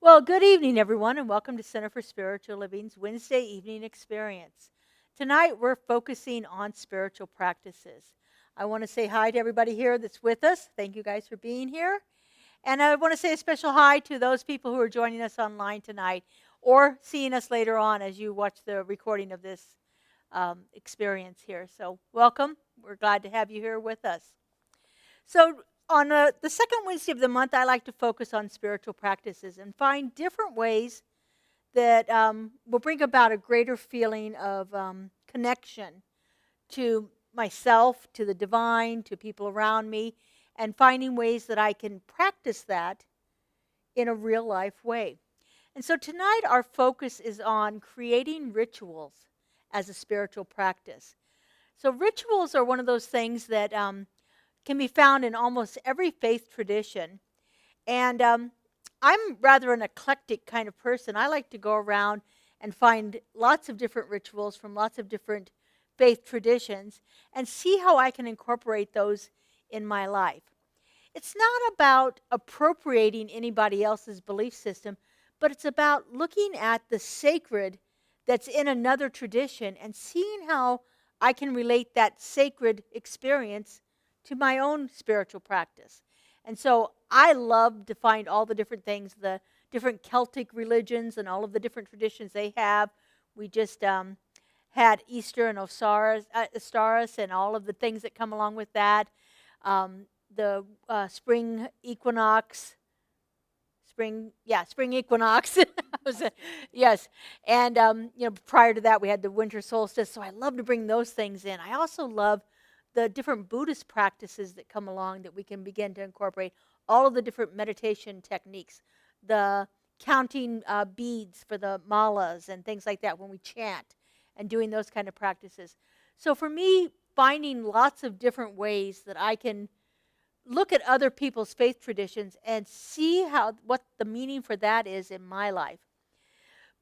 Well, good evening, everyone, and welcome to Center for Spiritual Living's Wednesday evening experience. Tonight, we're focusing on spiritual practices. I want to say hi to everybody here that's with us. Thank you guys for being here. And I want to say a special hi to those people who are joining us online tonight or seeing us later on as you watch the recording of this experience here. So, welcome. We're glad to have you here with us. So, on the second Wednesday of the month, I like to focus on spiritual practices and find different ways that will bring about a greater feeling of connection to myself, to the divine, to people around me, and finding ways that I can practice that in a real life way. And so tonight, our focus is on creating rituals as a spiritual practice. So, rituals are one of those things that can be found in almost every faith tradition. And I'm rather an eclectic kind of person. I like to go around and find lots of different rituals from lots of different faith traditions and see how I can incorporate those in my life. It's not about appropriating anybody else's belief system, but it's about looking at the sacred that's in another tradition and seeing how I can relate that sacred experience to my own spiritual practice. And so I love to find all the different things, the different Celtic religions and all of the different traditions they have. We just had Easter and Osiris and all of the things that come along with that. The spring equinox, spring equinox. Yes, and prior to that we had the winter solstice. So I love to bring those things in. I also love the different Buddhist practices that come along that we can begin to incorporate, all of the different meditation techniques, the counting beads for the malas and things like that when we chant and doing those kind of practices. So for me, finding lots of different ways that I can look at other people's faith traditions and see what the meaning for that is in my life.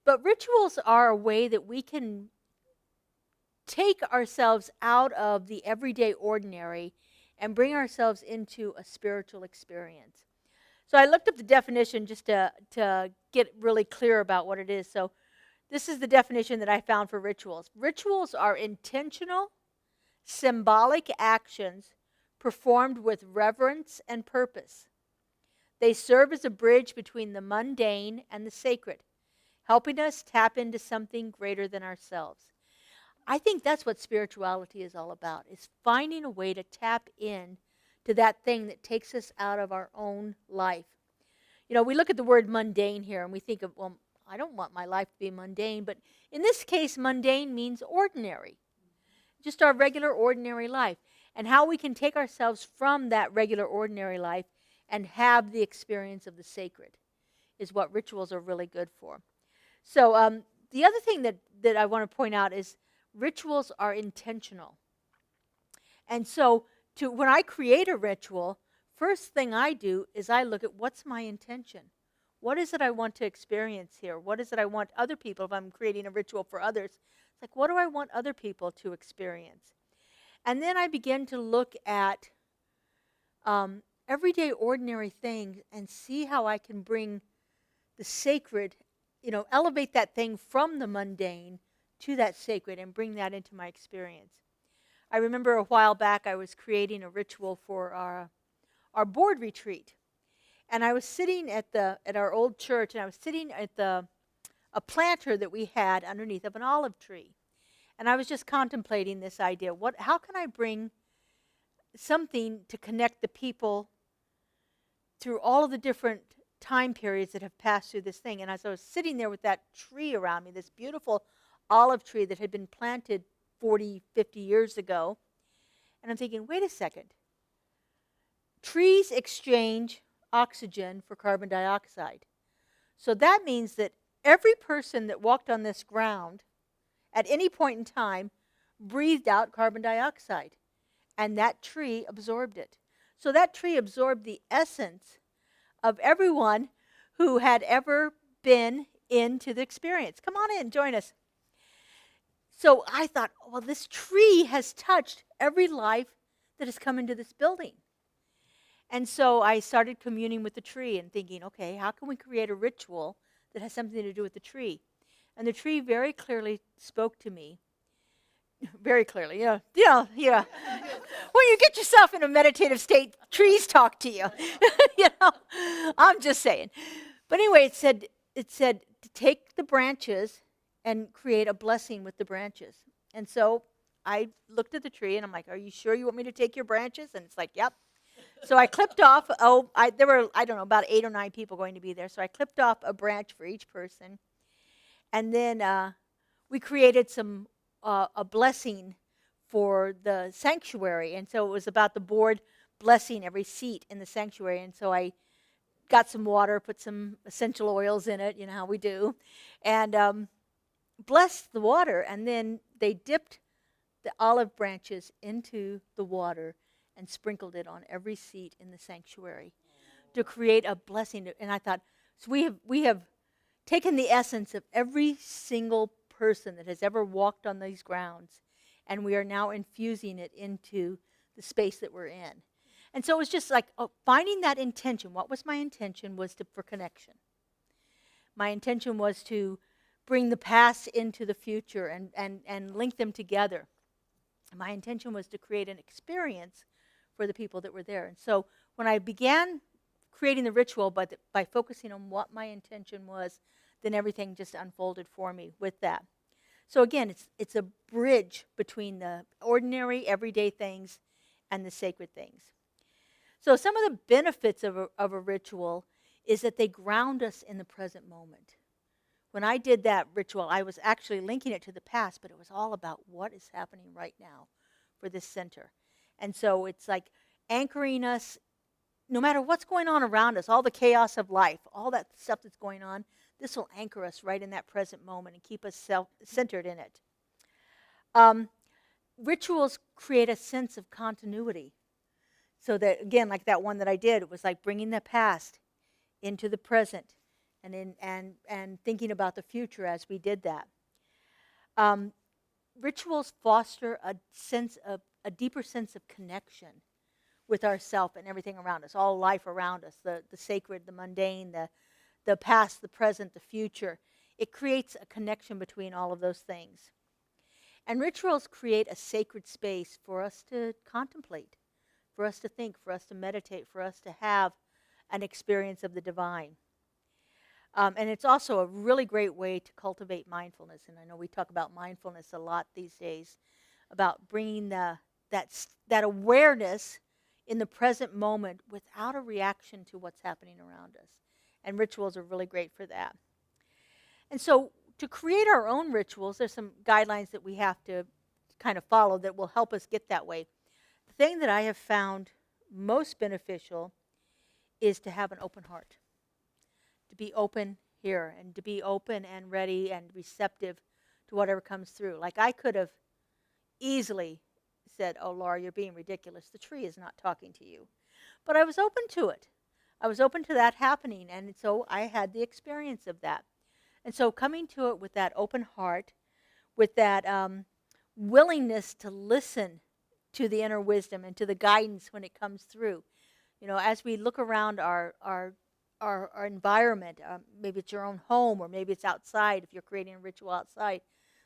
But rituals are a way that we can take ourselves out of the everyday ordinary and bring ourselves into a spiritual experience. So I looked up the definition just to get really clear about what it is. So this is the definition that I found for rituals. Rituals are intentional, symbolic actions performed with reverence and purpose. They serve as a bridge between the mundane and the sacred, helping us tap into something greater than ourselves. I think that's what spirituality is all about, is finding a way to tap in to that thing that takes us out of our own life. You know, we look at the word mundane here and we think of, well, I don't want my life to be mundane, but in this case, mundane means ordinary, just our regular ordinary life, and how we can take ourselves from that regular ordinary life and have the experience of the sacred is what rituals are really good for. So the other thing that I want to point out is rituals are intentional. And so when I create a ritual, first thing I do is I look at what's my intention. What is it I want to experience here? What is it I want other people, if I'm creating a ritual for others, it's like, what do I want other people to experience? And then I begin to look at everyday ordinary things and see how I can bring the sacred, elevate that thing from the mundane to that sacred and bring that into my experience. I remember a while back I was creating a ritual for our board retreat. And I was sitting at our old church, and I was sitting at a planter that we had underneath of an olive tree. And I was just contemplating this idea. How can I bring something to connect the people through all of the different time periods that have passed through this thing? And as I was sitting there with that tree around me, this beautiful olive tree that had been planted 40, 50 years ago, and I'm thinking, wait a second. Trees exchange oxygen for carbon dioxide. So that means that every person that walked on this ground at any point in time breathed out carbon dioxide, and that tree absorbed it. So that tree absorbed the essence of everyone who had ever been into the experience. Come on in, join us. So I thought, well, this tree has touched every life that has come into this building. And so I started communing with the tree and thinking, okay, how can we create a ritual that has something to do with the tree? And the tree very clearly spoke to me. Very clearly, yeah. When you get yourself in a meditative state, trees talk to you. I'm just saying. But anyway, it said to take the branches and create a blessing with the branches. And so I looked at the tree and I'm like, "Are you sure you want me to take your branches?" And it's like, "Yep." So I clipped off. There were, I don't know, about 8 or 9 people going to be there. So I clipped off a branch for each person, and then we created a blessing for the sanctuary. And so it was about the board blessing every seat in the sanctuary. And so I got some water, put some essential oils in it, you know how we do, and blessed the water. And then they dipped the olive branches into the water and sprinkled it on every seat in the sanctuary to create a blessing. And I thought, so we have taken the essence of every single person that has ever walked on these grounds, and we are now infusing it into the space that we're in. And so it was just like finding that intention. What was my intention? Was for connection. My intention was to bring the past into the future and link them together. My intention was to create an experience for the people that were there. And so when I began creating the ritual by focusing on what my intention was, then everything just unfolded for me with that. So again, it's a bridge between the ordinary, everyday things and the sacred things. So some of the benefits of a ritual is that they ground us in the present moment. When I did that ritual, I was actually linking it to the past, but it was all about what is happening right now for this center. And so it's like anchoring us, no matter what's going on around us, all the chaos of life, all that stuff that's going on, this will anchor us right in that present moment and keep us self-centered in it. Rituals create a sense of continuity. So that, again, like that one that I did, it was like bringing the past into the present and thinking about the future as we did that. Rituals foster a deeper sense of connection with ourself and everything around us, all life around us, the sacred, the mundane, the past, the present, the future. It creates a connection between all of those things. And rituals create a sacred space for us to contemplate, for us to think, for us to meditate, for us to have an experience of the divine. And it's also a really great way to cultivate mindfulness. And I know we talk about mindfulness a lot these days, about bringing that awareness in the present moment without a reaction to what's happening around us. And rituals are really great for that. And so to create our own rituals, there's some guidelines that we have to kind of follow that will help us get that way. The thing that I have found most beneficial is to have an open heart, to be open here and to be open and ready and receptive to whatever comes through. Like I could have easily said, "Oh, Laura, you're being ridiculous. The tree is not talking to you." But I was open to it. I was open to that happening, and so I had the experience of that. And so coming to it with that open heart, with that willingness to listen to the inner wisdom and to the guidance when it comes through. You know, as we look around our environment, maybe it's your own home or maybe it's outside if you're creating a ritual outside.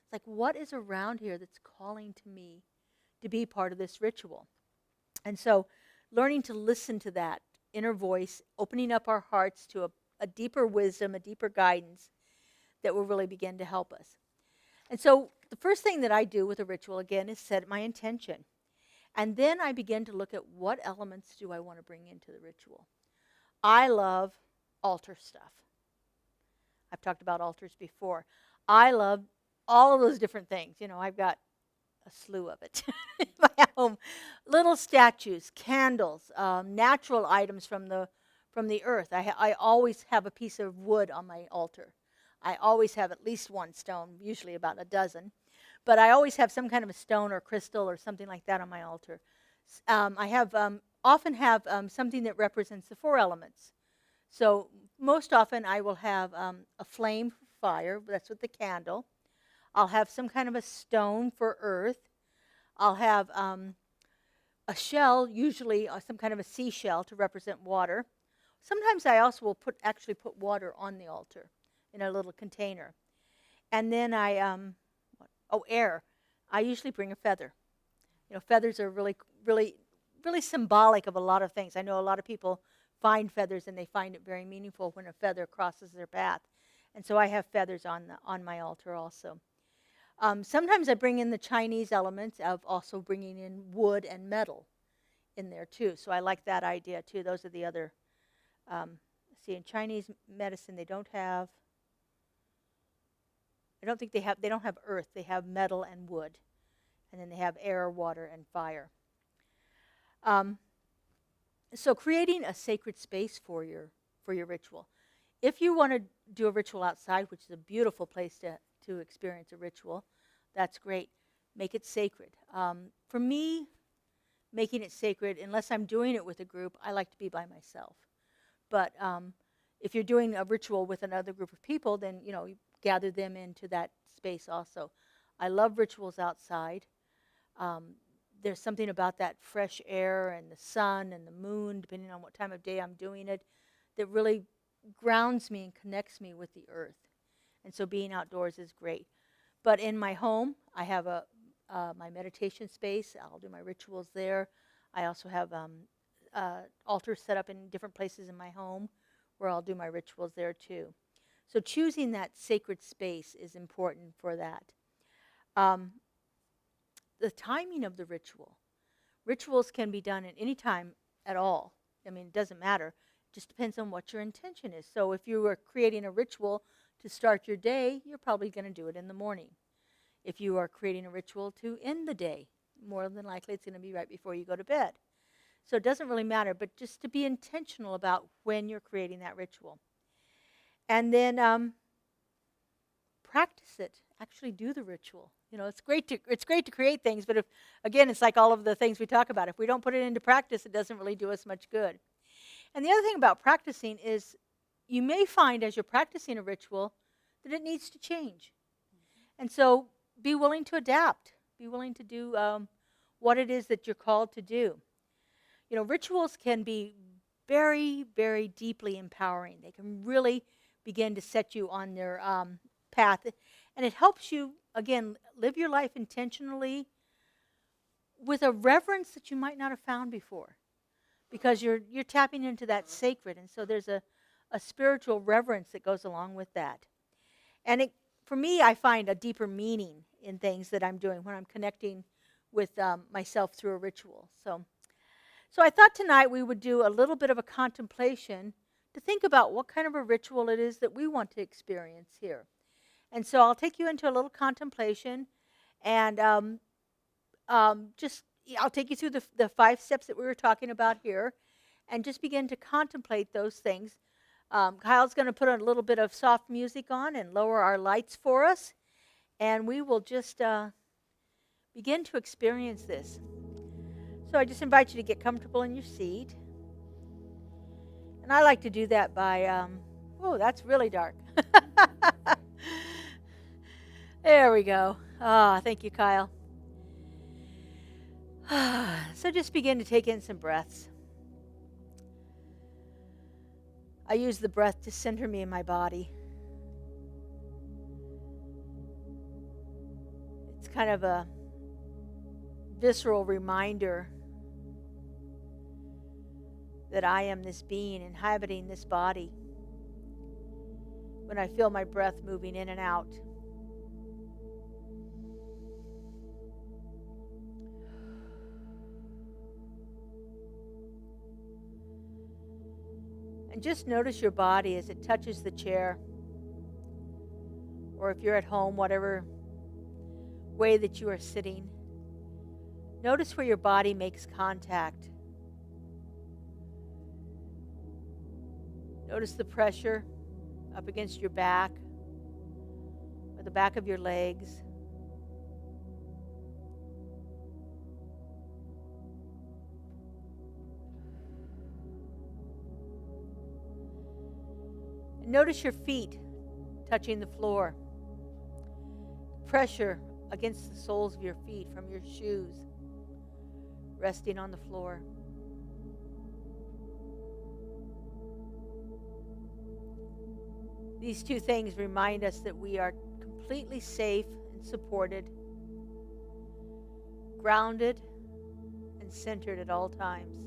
It's like, what is around here that's calling to me to be part of this ritual? And so learning to listen to that inner voice, opening up our hearts to a deeper wisdom, a deeper guidance that will really begin to help us. And so the first thing that I do with a ritual, again, is set my intention. And then I begin to look at what elements do I want to bring into the ritual. I love altar stuff. I've talked about altars before. I love all of those different things. You know, I've got a slew of it in my home. Little statues, candles, natural items from the earth. I always have a piece of wood on my altar. I always have at least one stone, usually about a dozen. But I always have some kind of a stone or crystal or something like that on my altar. I often have something that represents the 4 elements. So most often I will have a flame for fire. That's with the candle. I'll have some kind of a stone for earth. I'll have a shell, usually some kind of a seashell to represent water. Sometimes I also will actually put water on the altar in a little container. And then air. I usually bring a feather. Feathers are really, really, really symbolic of a lot of things. I know a lot of people find feathers and they find it very meaningful when a feather crosses their path. And so I have feathers on my altar also. Sometimes I bring in the Chinese elements of also bringing in wood and metal in there too. So I like that idea too. Those are the other, see, in Chinese medicine they don't have, I don't think they don't have earth. They have metal and wood. And then they have air, water, and fire. So creating a sacred space for your ritual. If you want to do a ritual outside, which is a beautiful place to experience a ritual, that's great. Make it sacred. For me, making it sacred, unless I'm doing it with a group, I like to be by myself. But if you're doing a ritual with another group of people, then you gather them into that space also. I love rituals outside. There's something about that fresh air and the sun and the moon, depending on what time of day I'm doing it, that really grounds me and connects me with the earth. And so being outdoors is great. But in my home, I have my meditation space. I'll do my rituals there. I also have altars set up in different places in my home where I'll do my rituals there too. So choosing that sacred space is important for that. The timing of the ritual. Rituals can be done at any time at all. I mean, it doesn't matter. It just depends on what your intention is. So if you are creating a ritual to start your day, you're probably going to do it in the morning. If you are creating a ritual to end the day, more than likely it's going to be right before you go to bed. So it doesn't really matter, but just to be intentional about when you're creating that ritual. And then practice it. Actually do the ritual. It's great to create things, but again, it's like all of the things we talk about. If we don't put it into practice, it doesn't really do us much good. And the other thing about practicing is you may find as you're practicing a ritual that it needs to change. And so be willing to adapt. Be willing to do what it is that you're called to do. Rituals can be very, very deeply empowering. They can really begin to set you on their path. And it helps you, again, live your life intentionally with a reverence that you might not have found before. Because you're tapping into that sacred. And so there's a spiritual reverence that goes along with that. And for me, I find a deeper meaning in things that I'm doing when I'm connecting with myself through a ritual. So I thought tonight we would do a little bit of a contemplation to think about what kind of a ritual it is that we want to experience here. And so I'll take you into a little contemplation, and I'll take you through the 5 steps that we were talking about here, and just begin to contemplate those things. Kyle's going to put a little bit of soft music on and lower our lights for us, and we will just begin to experience this. So I just invite you to get comfortable in your seat. And I like to do that by, oh, that's really dark. There we go. Thank you, Kyle. So just begin to take in some breaths. I use the breath to center me in my body. It's kind of a visceral reminder that I am this being inhabiting this body. When I feel my breath moving in and out. And just notice your body as it touches the chair. Or if you're at home, whatever way that you are sitting. Notice where your body makes contact. Notice the pressure up against your back or the back of your legs. And notice your feet touching the floor. Pressure against the soles of your feet from your shoes. resting on the floor. These two things remind us that we are completely safe and supported, grounded and centered at all times.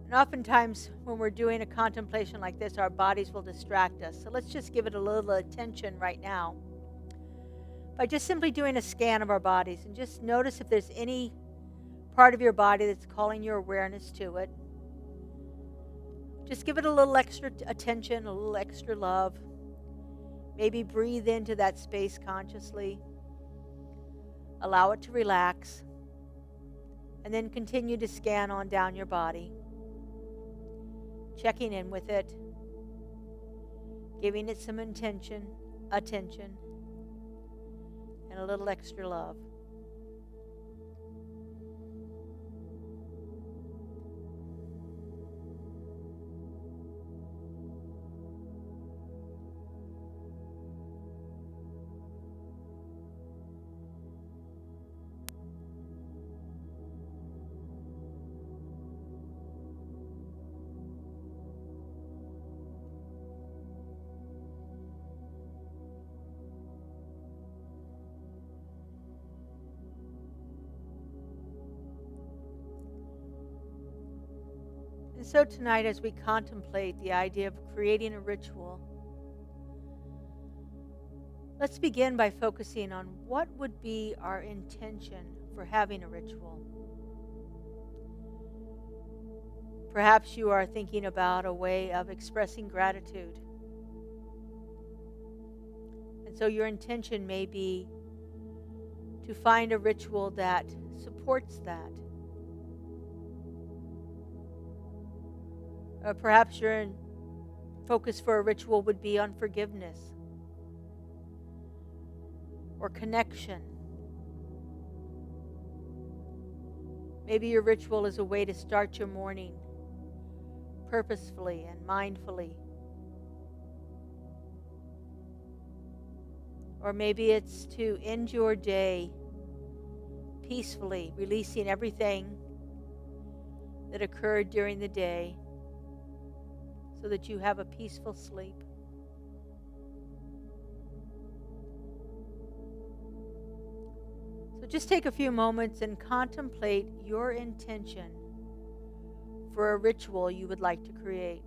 And oftentimes when we're doing a contemplation like this, our bodies will distract us. So let's just give it a little attention right now by just simply doing a scan of our bodies, and just notice if there's any part of your body that's calling your awareness to it. Just give it a little extra attention, a little extra love. Maybe breathe into that space consciously. Allow it to relax. And then continue to scan on down your body. Checking in with it. Giving it some attention, and a little extra love. And so tonight, as we contemplate the idea of creating a ritual, let's begin by focusing on what would be our intention for having a ritual. Perhaps you are thinking about a way of expressing gratitude. And so your intention may be to find a ritual that supports that. Or perhaps your focus for a ritual would be on forgiveness or connection. Maybe your ritual is a way to start your morning purposefully and mindfully. Or maybe it's to end your day peacefully, releasing everything that occurred during the day so that you have a peaceful sleep. So just take a few moments and contemplate your intention for a ritual you would like to create.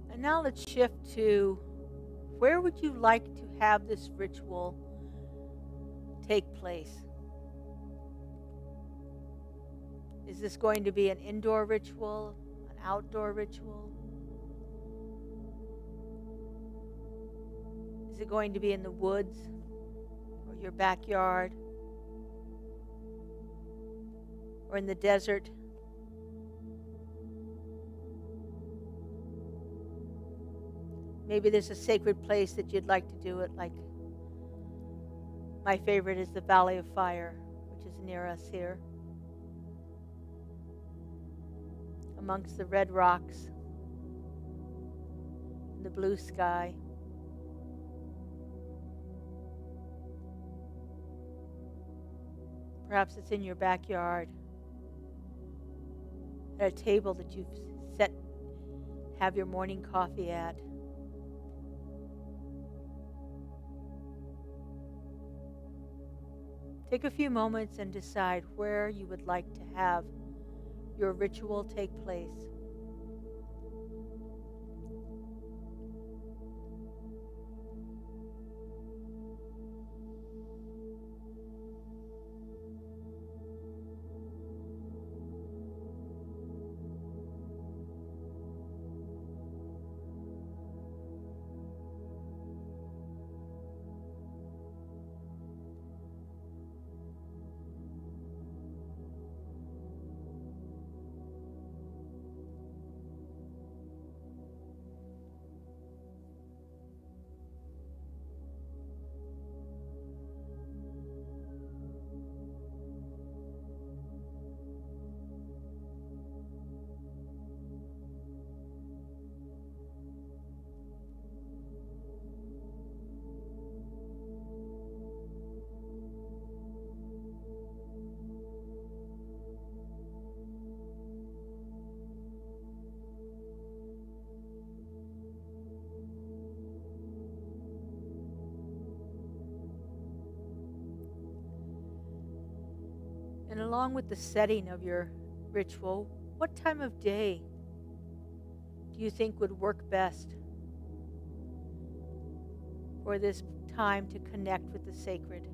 And now let's shift to where would you like to have this ritual take place? Is this going to be an indoor ritual, an outdoor ritual? Is it going to be in the woods or your backyard or in the desert? Maybe there's a sacred place that you'd like to do it, like my favorite is the Valley of Fire, which is near us here, amongst the red rocks and the blue sky. Perhaps it's in your backyard, at a table that you've set, have your morning coffee at. Take a few moments and decide where you would like to have your ritual take place. And along with the setting of your ritual, what time of day do you think would work best for this time to connect with the sacred?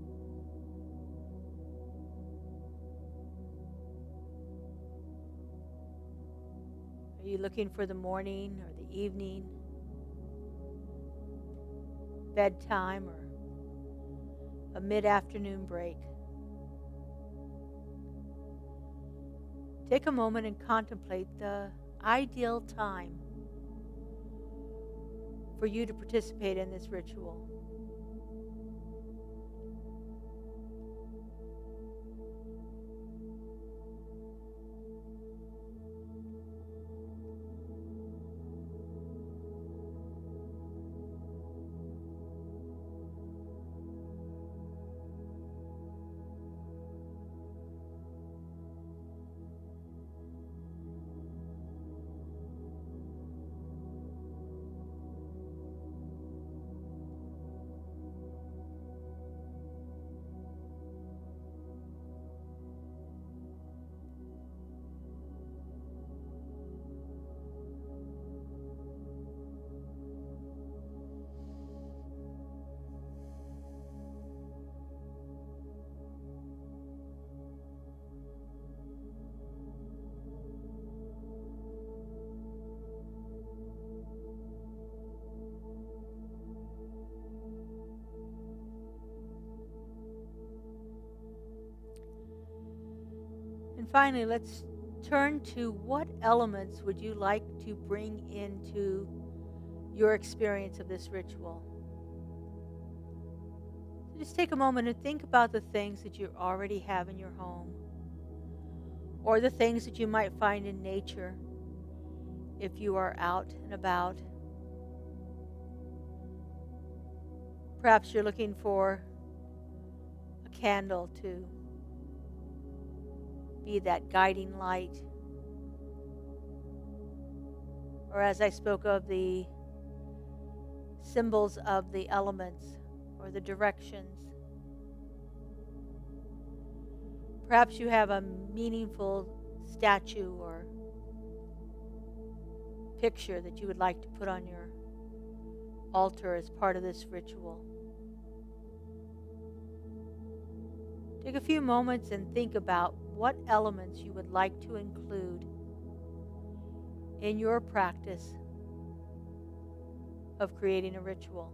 Are you looking for the morning or the evening, bedtime, or a mid-afternoon break? Take a moment and contemplate the ideal time for you to participate in this ritual. And finally, let's turn to what elements would you like to bring into your experience of this ritual. So just take a moment and think about the things that you already have in your home, or the things that you might find in nature if you are out and about. Perhaps you're looking for a candle to be that guiding light. Or as I spoke of, the symbols of the elements or the directions. Perhaps you have a meaningful statue or picture that you would like to put on your altar as part of this ritual. Take a few moments and think about what elements you would like to include in your practice of creating a ritual.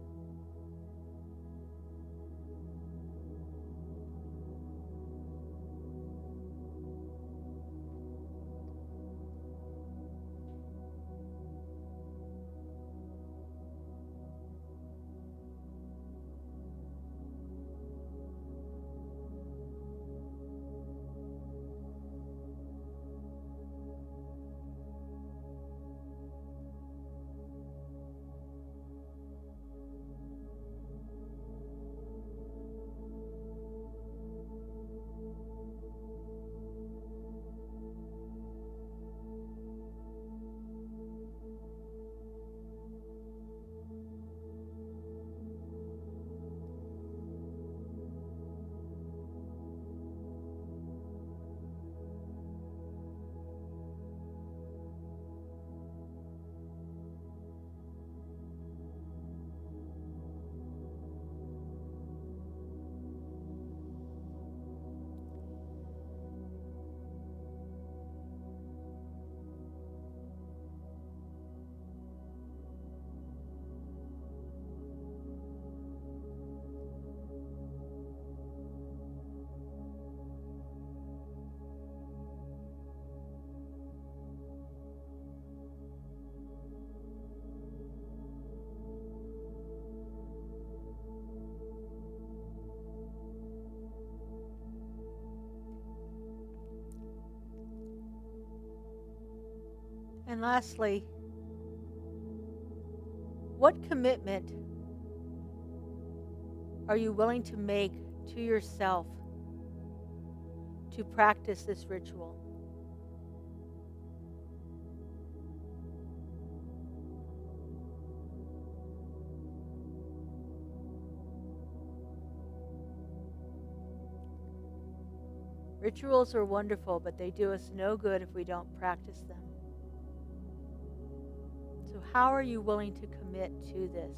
And lastly, what commitment are you willing to make to yourself to practice this ritual? Rituals are wonderful, but they do us no good if we don't practice them. So, how are you willing to commit to this?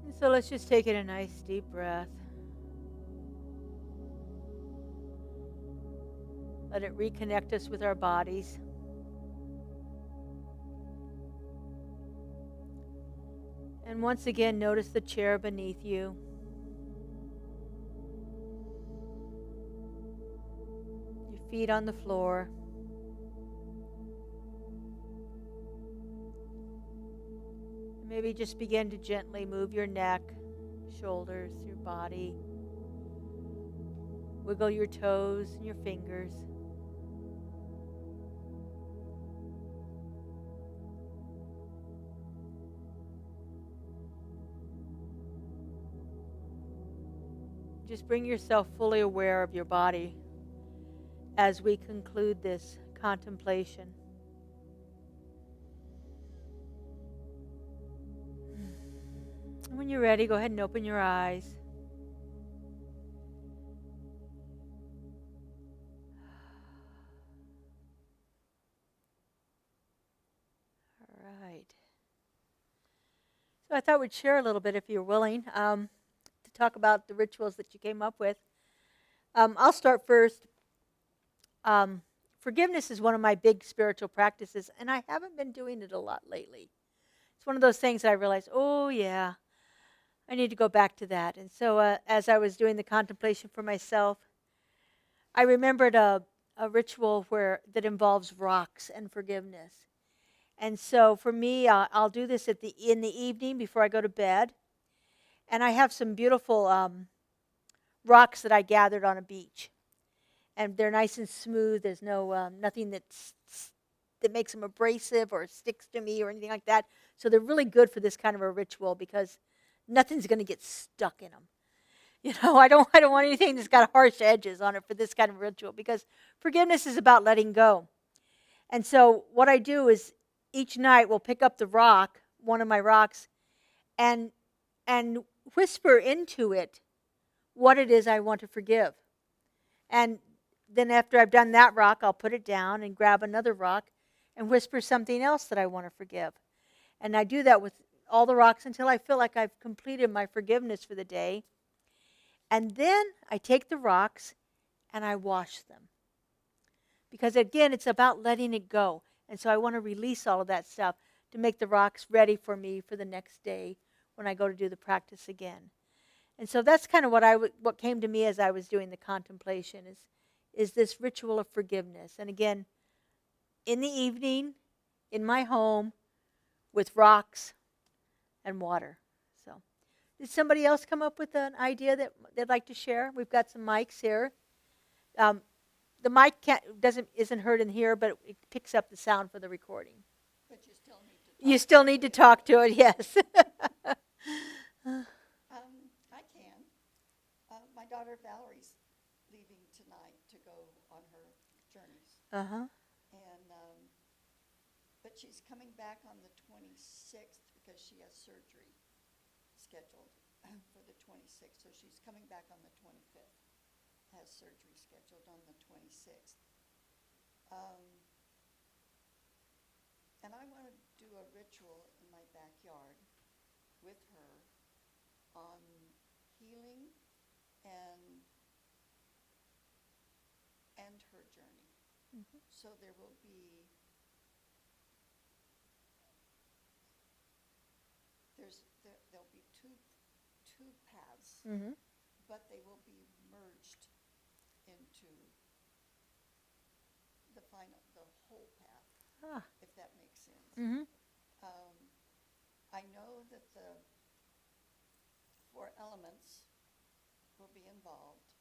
And so, let's just take in a nice deep breath. Let it reconnect us with our bodies. And once again, notice the chair beneath you. Your feet on the floor. Maybe just begin to gently move your neck, shoulders, your body. Wiggle your toes and your fingers. Just bring yourself fully aware of your body as we conclude this contemplation. And when you're ready, go ahead and open your eyes. All right. So I thought we'd share a little bit, if you're willing, to talk about the rituals that you came up with. I'll start first. Forgiveness is one of my big spiritual practices, and I haven't been doing it a lot lately. It's one of those things that I realized, oh yeah, I need to go back to that. And so as I was doing the contemplation for myself, I remembered a ritual that involves rocks and forgiveness. And so for me, I'll do this in the evening before I go to bed. And I have some beautiful rocks that I gathered on a beach. And they're nice and smooth. There's nothing that makes them abrasive or sticks to me or anything like that. So they're really good for this kind of a ritual because nothing's going to get stuck in them. You know, I don't want anything that's got harsh edges on it for this kind of ritual, because forgiveness is about letting go. And so what I do is each night we'll pick up the rock, one of my rocks, and whisper into it what it is I want to forgive. And then after I've done that rock, I'll put it down and grab another rock and whisper something else that I want to forgive. And I do that with all the rocks until I feel like I've completed my forgiveness for the day. And then I take the rocks and I wash them. Because again, it's about letting it go. And so I want to release all of that stuff to make the rocks ready for me for the next day when I go to do the practice again. And so that's kind of what came to me as I was doing the contemplation is this ritual of forgiveness. And again, in the evening, in my home, with rocks and water. So, did somebody else come up with an idea that they'd like to share? We've got some mics here. The mic isn't heard in here, but it picks up the sound for the recording. But you still need to talk. You still need to talk to it, yes. I can. My daughter Valerie's leaving tonight to go on her journeys. Uh-huh. And but she's coming back on the 26th because she has surgery scheduled for the 26th. So she's coming back on the 25th. Has surgery scheduled on the 26th. And I want to do a ritual in my backyard with her on healing and her journey. Mhm. So there will be there'll be two paths, Mhm. but they will be merged into the whole path, Ah. if that makes sense. Mhm. I know that the 4 elements will be involved,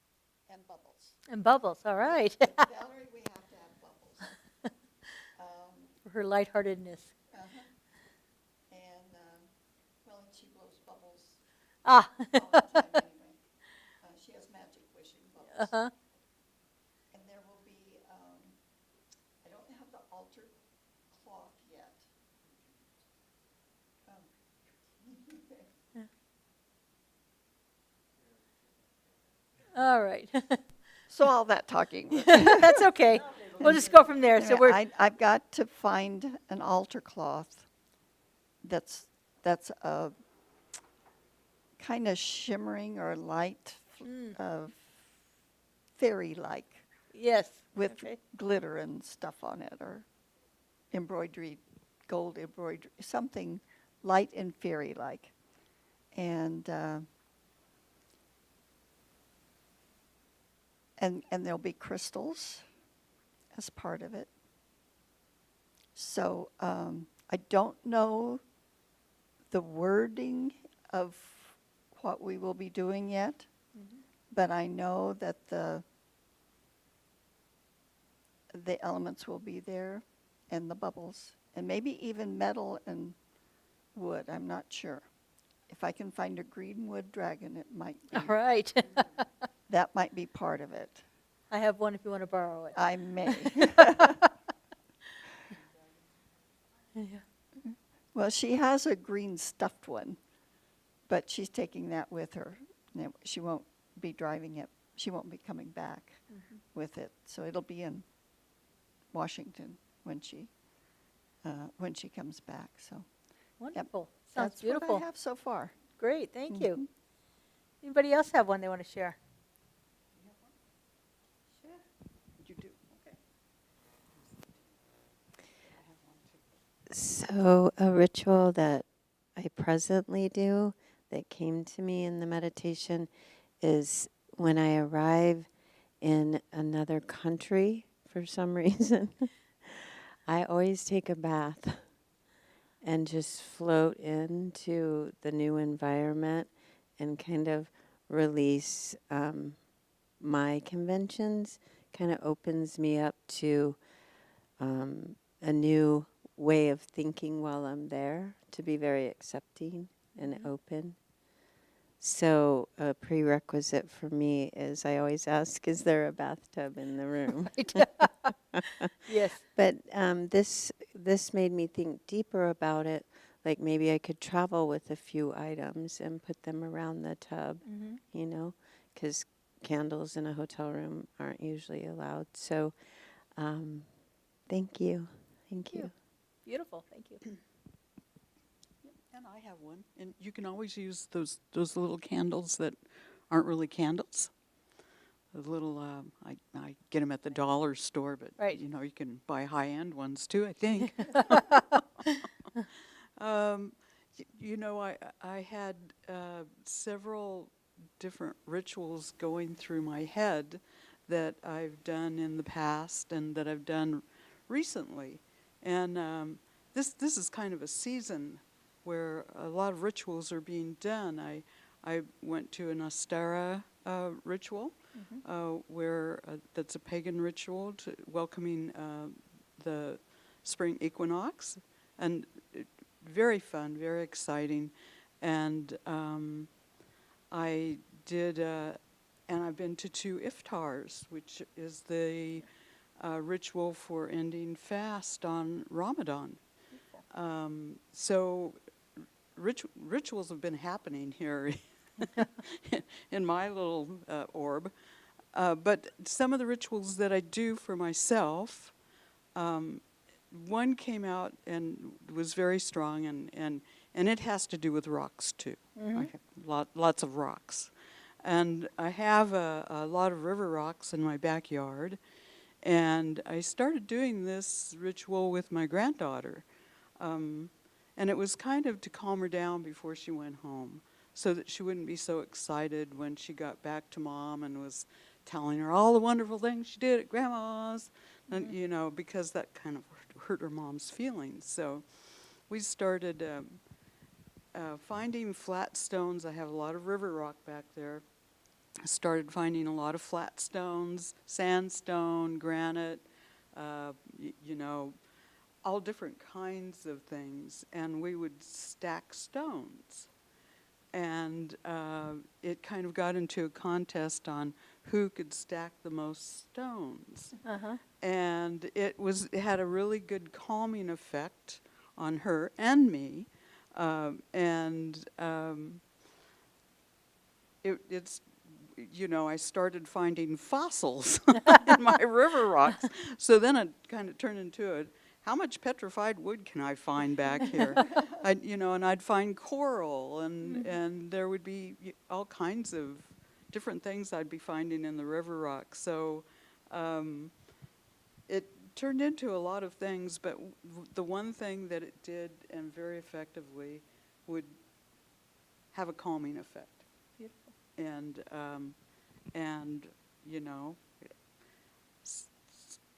and bubbles. And bubbles. All right. With Valerie, we have to have bubbles. For her lightheartedness. Uh-huh. And, well, she blows bubbles Ah. all the time anyway. She has magic wishing bubbles. Uh-huh. And there will be, I don't have the altar cloth yet. Oh. All right. So all that talking. That's okay. We'll just go from there. So we're I've got to find an altar cloth that's kind of shimmering or light, fairy-like, yes. with Okay. glitter and stuff on it, or embroidery, gold embroidery, something light and fairy-like. And there'll be crystals as part of it. So I don't know the wording of what we will be doing yet, but I know that the elements will be there, and the bubbles, and maybe even metal and wood. I'm not sure. If I can find a green wood dragon, it might be. All right. That might be part of it. I have one if you want to borrow it. I may. Yeah. Well, she has a green stuffed one, but she's taking that with her. She won't be driving it. She won't be coming back with it. So it'll be in Washington when she comes back. So Wonderful. Sounds that's beautiful. what I have so far. Great. Thank you. Mhm. Anybody else have one they want to share? You do. Okay. So, a ritual that I presently do that came to me in the meditation is when I arrive in another country for some reason, I always take a bath and just float into the new environment and kind of release my conventions, kind of opens me up to a new way of thinking while I'm there, to be very accepting and open. So a prerequisite for me is I always ask, is there a bathtub in the room? Yes. But this made me think deeper about it. Like maybe I could travel with a few items and put them around the tub, you know, because candles in a hotel room aren't usually allowed. So thank you. Thank you. Beautiful. Thank you. And I have one, and you can always use those little candles that aren't really candles. The little, I get them at the dollar store, but Right. you know you can buy high-end ones too, I think. You know, I had several different rituals going through my head that I've done in the past and that I've done recently, and this is kind of a season where a lot of rituals are being done. I went to an Ostara ritual, where that's a pagan ritual to welcoming the spring equinox, and very fun, very exciting. And I did, and I've been to 2 iftars, which is the ritual for ending fast on Ramadan. So rituals have been happening here in my little orb. But some of the rituals that I do for myself One came out and was very strong, and it has to do with rocks too. I have lots of rocks. And I have a lot of river rocks in my backyard. And I started doing this ritual with my granddaughter. And it was kind of to calm her down before she went home, so that she wouldn't be so excited when she got back to Mom and was telling her all the wonderful things she did at Grandma's. And, you know, because that kind of hurt her mom's feelings. So we started finding flat stones. I have a lot of river rock back there. I started finding a lot of flat stones, sandstone, granite, you know, all different kinds of things. And we would stack stones. And it kind of got into a contest on who could stack the most stones. And it had a really good calming effect on her and me. It's, you know, I started finding fossils in my river rocks. So then it kind of turned into how much petrified wood can I find back here? You know, and I'd find coral, and there would be all kinds of different things I'd be finding in the river rock. So it turned into a lot of things, but the one thing that it did, and very effectively, would have a calming effect. Beautiful. And you know,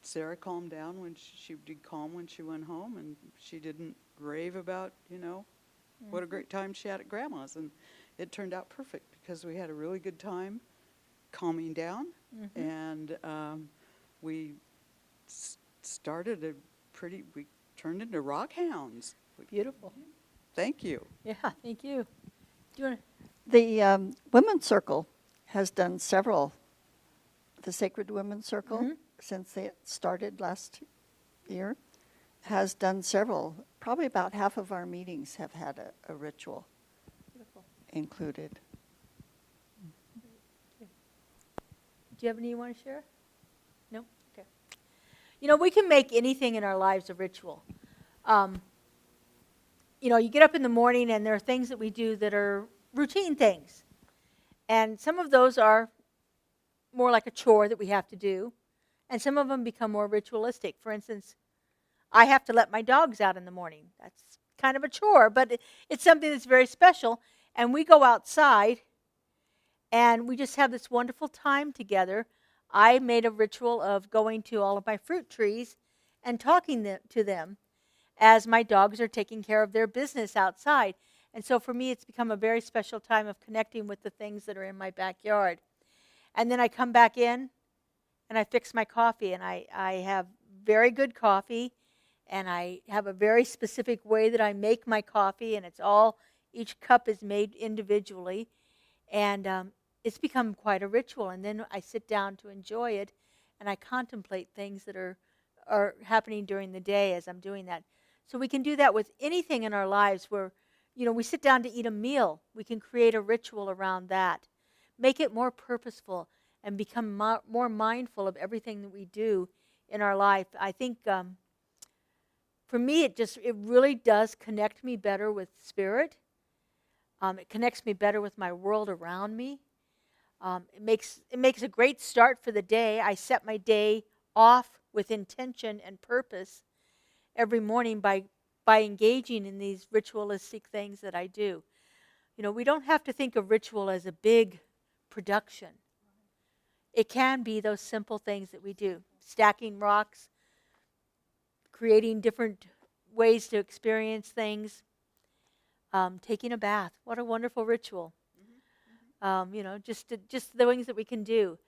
Sarah calmed down when she did calm when she went home, and she didn't rave about, you know, what a great time she had at Grandma's. And it turned out perfect because we had a really good time calming down, and we we turned into rock hounds. Beautiful. Thank you. Yeah, thank you. Do you want to? The Women's Circle has done several, the Sacred Women's Circle, since it started last year, has done several. Probably about half of our meetings have had a ritual included. Do you have any you want to share? No? Okay. You know, we can make anything in our lives a ritual. You know, you get up in the morning and there are things that we do that are routine things. And some of those are more like a chore that we have to do. And some of them become more ritualistic. For instance, I have to let my dogs out in the morning. That's kind of a chore, but it's something that's very special. And we go outside and we just have this wonderful time together. I made a ritual of going to all of my fruit trees and talking to them as my dogs are taking care of their business outside. And so for me, it's become a very special time of connecting with the things that are in my backyard. And then I come back in and I fix my coffee, and I have very good coffee, and I have a very specific way that I make my coffee, and each cup is made individually. And it's become quite a ritual. And then I sit down to enjoy it, and I contemplate things that are happening during the day as I'm doing that. So we can do that with anything in our lives where, you know, we sit down to eat a meal. We can create a ritual around that. Make it more purposeful and become more mindful of everything that we do in our life. I think for me, it really does connect me better with spirit. It connects me better with my world around me. It makes a great start for the day. I set my day off with intention and purpose every morning by engaging in these ritualistic things that I do. You know, we don't have to think of ritual as a big production. It can be those simple things that we do. Stacking rocks, creating different ways to experience things, taking a bath. What a wonderful ritual. You know, just the things that we can do.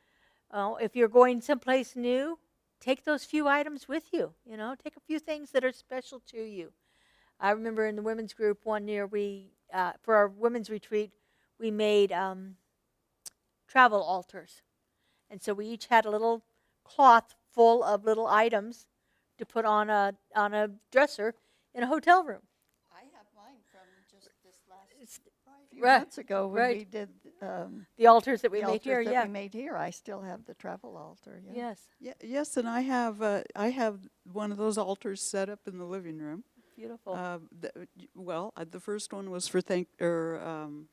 If you're going someplace new, take those few items with you. You know, take a few things that are special to you. I remember in the women's group one year, for our women's retreat, we made travel altars. And so we each had a little cloth full of little items to put on a dresser in a hotel room. I have mine from just this last few Right, months ago when right. we did The altars that we the made altars here, that yeah. we made here. I still have the travel altar. Yeah. Yes, Yes, and I have one of those altars set up in the living room. beautiful. The first one was for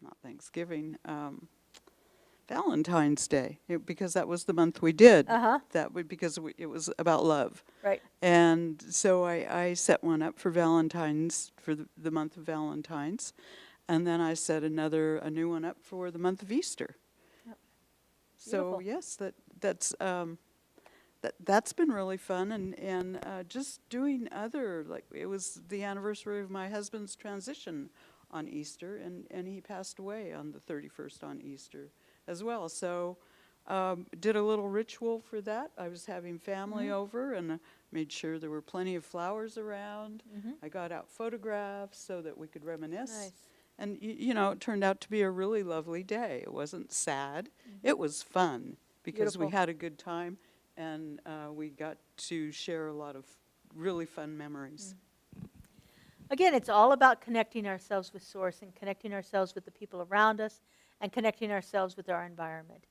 not Thanksgiving, Valentine's Day, because that was the month we did. Uh-huh, It was about love. right. And so I set one up for Valentine's, for the month of Valentine's. And then I set a new one up for the month of Easter. Yep. So Beautiful. yes, that's been really fun. And just doing it was the anniversary of my husband's transition on Easter, and he passed away on the 31st on Easter as well. So did a little ritual for that. I was having family over, and made sure there were plenty of flowers around. I got out photographs so that we could reminisce. Nice. And it turned out to be a really lovely day. It wasn't sad. It was fun because we Beautiful. had a good time, and we got to share a lot of really fun memories. Again, it's all about connecting ourselves with Source and connecting ourselves with the people around us and connecting ourselves with our environment.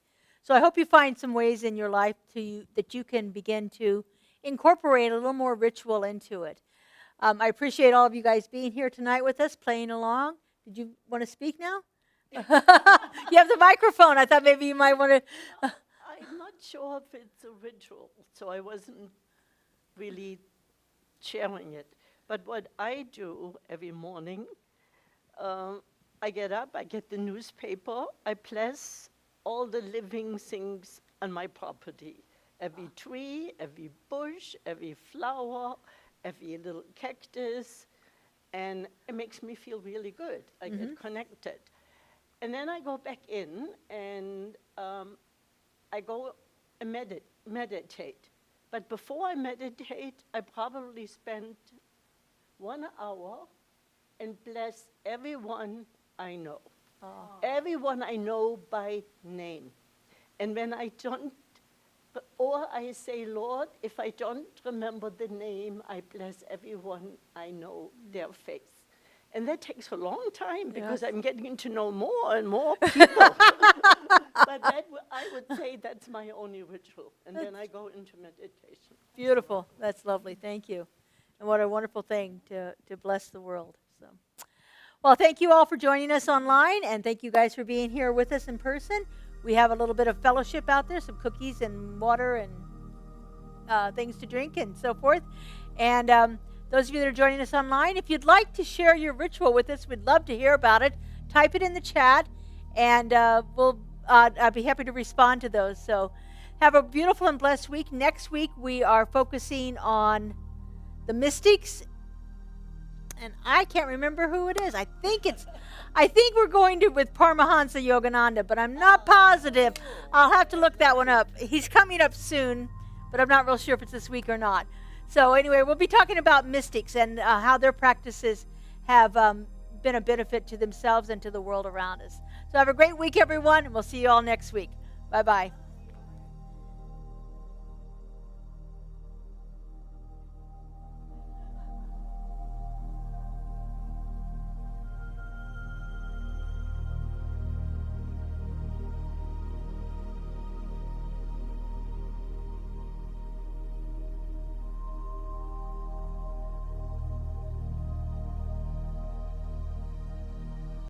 So I hope you find some ways in your life that you can begin to incorporate a little more ritual into it. I appreciate all of you guys being here tonight with us, playing along. Did you want to speak now? You have the microphone. I thought maybe you might want to. I'm not sure if it's a ritual, so I wasn't really sharing it. But what I do every morning, I get up, I get the newspaper, I bless all the living things on my property. Every tree, every bush, every flower, every little cactus, and it makes me feel really good. I get connected. And then I go back in and I go and meditate. But before I meditate, I probably spend 1 hour and bless everyone I know. Everyone I know by name. And when I don't, or I say, Lord, if I don't remember the name, I bless everyone I know, their face. And that takes a long time because Yes. I'm getting to know more and more people. But I would say that's my only ritual. And then I go into meditation. Beautiful. That's lovely. Thank you. And what a wonderful thing to bless the world. So, well, thank you all for joining us online, and thank you guys for being here with us in person. We have a little bit of fellowship out there, some cookies and water and things to drink and so forth. And those of you that are joining us online, if you'd like to share your ritual with us, we'd love to hear about it. Type it in the chat, and I'd be happy to respond to those. So have a beautiful and blessed week. Next week, we are focusing on the mystics, and I can't remember who it is. I think we're going to with Paramahansa Yogananda, but I'm not positive. I'll have to look that one up. He's coming up soon, but I'm not real sure if it's this week or not. So anyway, we'll be talking about mystics and how their practices have been a benefit to themselves and to the world around us. So have a great week, everyone, and we'll see you all next week. Bye-bye.